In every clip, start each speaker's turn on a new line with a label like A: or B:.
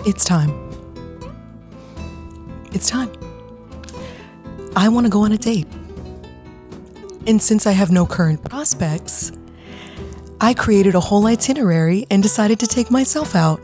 A: It's time. It's time. I want to go on a date. And since I have no current prospects, I created a whole itinerary and decided to take myself out.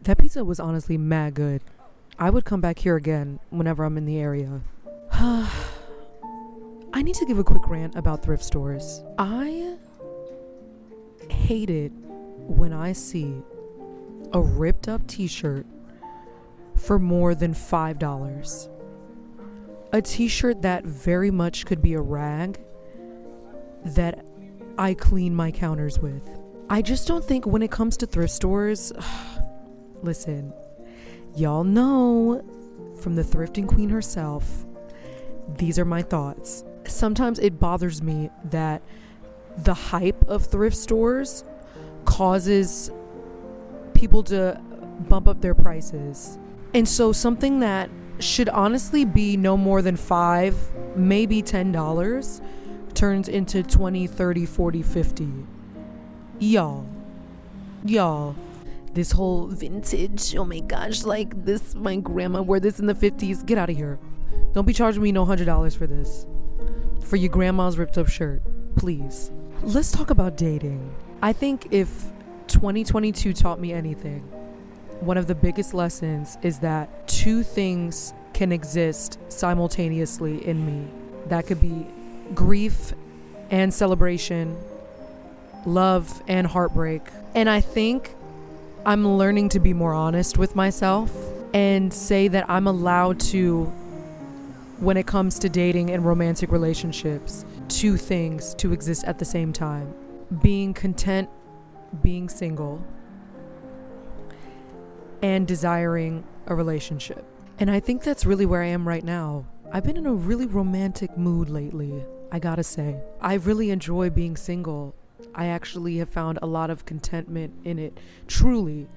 A: That pizza was honestly mad good. I would come back here again whenever I'm in the area. I need to give a quick rant about thrift stores. I hate it when I see a ripped up t-shirt for more than $5. A t-shirt that very much could be a rag that I clean my counters with. I just don't think when it comes to thrift stores, listen, y'all know from the thrifting queen herself, these are my thoughts. Sometimes it bothers me that the hype of thrift stores causes people to bump up their prices. And so something that should honestly be no more than $5, maybe $10, turns into $20, $30, $40, $50. Y'all. This whole vintage, oh my gosh, like this, my grandma wore this in the 50s. Get out of here. Don't be charging me no $100 for this. For your grandma's ripped up shirt, please. Let's talk about dating. I think if 2022 taught me anything, one of the biggest lessons is that two things can exist simultaneously in me. That could be grief and celebration, love and heartbreak. And I think I'm learning to be more honest with myself and say that I'm allowed to, when it comes to dating and romantic relationships, two things to exist at the same time. Being content, being single, and desiring a relationship. And I think that's really where I am right now. I've been in a really romantic mood lately, I gotta say. I really enjoy being single. I actually have found a lot of contentment in it. Truly,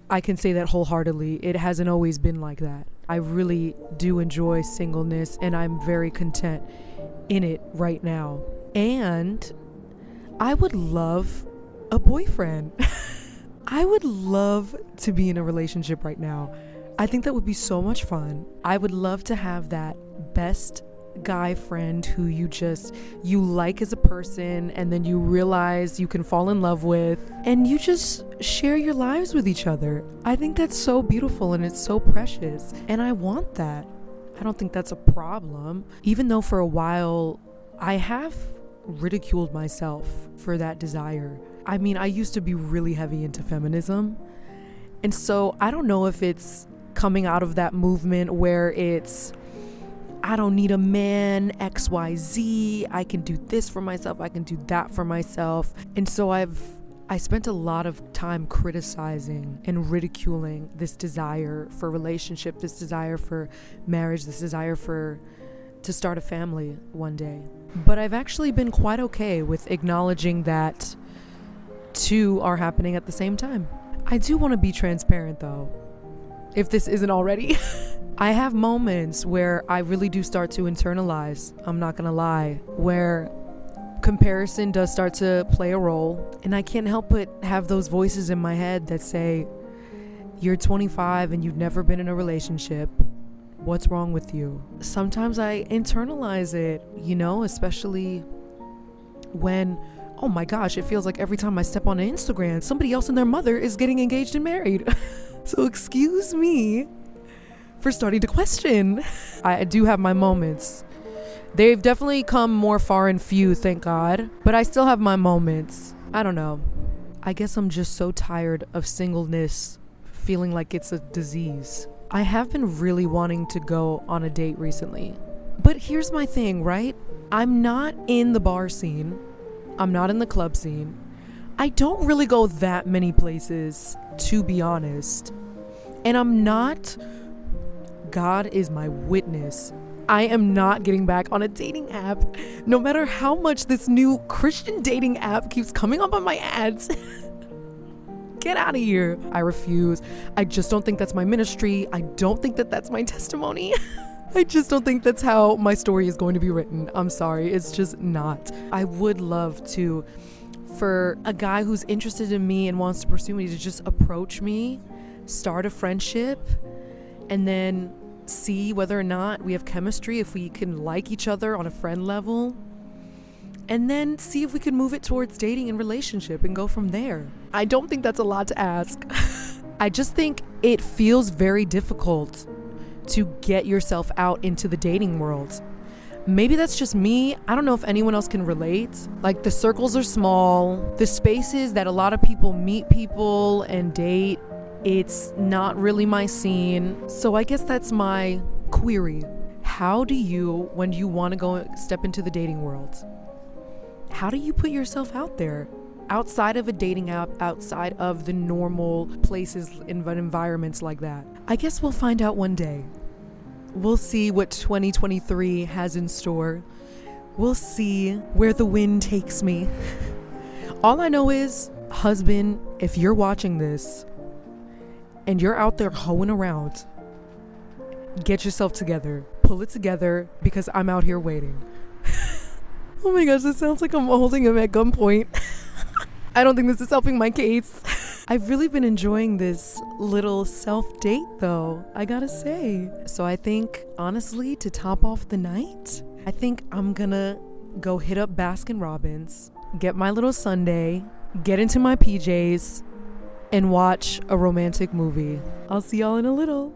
A: I can say that wholeheartedly. It hasn't always been like that. I really do enjoy singleness, and I'm very content in it right now. And I would love a boyfriend. I would love to be in a relationship right now. I think that would be so much fun. I would love to have that best guy friend who you like as a person, and then you realize you can fall in love with, and you just share your lives with each other. I think that's so beautiful and it's so precious, and I want that. I don't think that's a problem, even though for a while I have ridiculed myself for that desire. I mean, I used to be really heavy into feminism, and so I don't know if it's coming out of that movement where it's, I don't need a man, XYZ, I can do this for myself, I can do that for myself. And so I spent a lot of time criticizing and ridiculing this desire for relationship, this desire for marriage, this desire to start a family one day. But I've actually been quite okay with acknowledging that two are happening at the same time. I do want to be transparent though, if this isn't already. I have moments where I really do start to internalize, I'm not gonna lie, where comparison does start to play a role, and I can't help but have those voices in my head that say, you're 25 and you've never been in a relationship. What's wrong with you? Sometimes I internalize it, especially when, oh my gosh, it feels like every time I step on Instagram, somebody else and their mother is getting engaged and married. So excuse me for starting to question. I do have my moments. They've definitely come more far and few, thank God. But I still have my moments. I don't know. I guess I'm just so tired of singleness feeling like it's a disease. I have been really wanting to go on a date recently. But here's my thing, right? I'm not in the bar scene. I'm not in the club scene. I don't really go that many places, to be honest. And I'm not... God is my witness. I am not getting back on a dating app, no matter how much this new Christian dating app keeps coming up on my ads. Get out of here. I refuse. I just don't think that's my ministry. I don't think that that's my testimony. I just don't think that's how my story is going to be written. I'm sorry. It's just not. I would love for a guy who's interested in me and wants to pursue me to just approach me, start a friendship, and then see whether or not we have chemistry, if we can like each other on a friend level, and then see if we can move it towards dating and relationship and go from there. I don't think that's a lot to ask. I just think it feels very difficult to get yourself out into the dating world. Maybe that's just me. I don't know if anyone else can relate. Like, the circles are small. The spaces that a lot of people meet people and date, it's not really my scene. So I guess that's my query. How do you, when you want to go step into the dating world, how do you put yourself out there? Outside of a dating app, outside of the normal places and environments like that? I guess we'll find out one day. We'll see what 2023 has in store. We'll see where the wind takes me. All I know is, husband, if you're watching this, and you're out there hoeing around, get yourself together. Pull it together, because I'm out here waiting. Oh my gosh, this sounds like I'm holding him at gunpoint. I don't think this is helping my case. I've really been enjoying this little self-date though, I gotta say. So I think, honestly, to top off the night, I think I'm gonna go hit up Baskin Robbins, get my little sundae, get into my PJs, and watch a romantic movie. I'll see y'all in a little.